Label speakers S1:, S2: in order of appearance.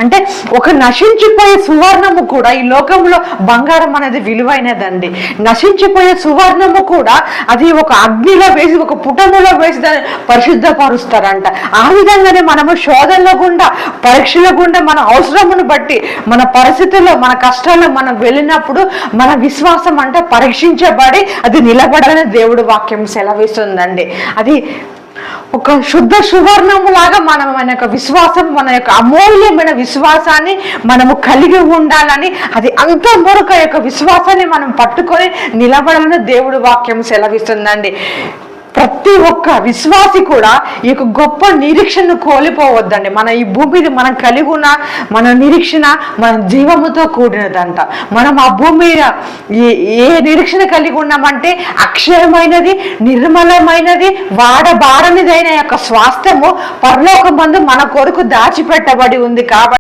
S1: అంటే ఒక నశించిపోయే సువర్ణము కూడా, ఈ లోకంలో బంగారం అనేది విలువైనదండి. నశించిపోయే సువర్ణము కూడా అది ఒక అగ్నిలో వేసి, ఒక పుటములో వేసి దాన్ని పరిశుద్ధపరుస్తారంట. ఆ విధంగానే మనము శోధనల గుండా, పరీక్షల గుండా, మన అవసరమును బట్టి, మన పరిస్థితుల్లో, మన కష్టాల్లో మనం వెళ్ళినప్పుడు మన విశ్వాసం అంటే పరీక్షించబడి అది నిలబడాలని దేవుడు వాక్యం సెలవిస్తుందండి. అది ఒక శుద్ధ సువర్ణము లాగా మనం మన యొక్క విశ్వాసం, మన యొక్క అమూల్యమైన విశ్వాసాన్ని మనము కలిగి ఉండాలని, అది అంత మరొక యొక్క విశ్వాసాన్ని మనం పట్టుకొని నిలబడాలని దేవుడు వాక్యం సెలవిస్తుందండి. ప్రతి ఒక్క విశ్వాసి కూడా ఈ యొక్క గొప్ప నిరీక్షను కోల్పోవద్దండి. మన ఈ భూమి మీద మనం కలిగి ఉన్న మన నిరీక్షణ మన జీవముతో కూడినదంట. మనం ఆ భూమి మీద ఏ నిరీక్షణ కలిగి ఉన్నామంటే అక్షయమైనది, నిర్మలమైనది, వాడబారనిదైన యొక్క స్వాస్థ్యము పరలోకమందు మన కొరకు దాచిపెట్టబడి ఉంది. కాబట్టి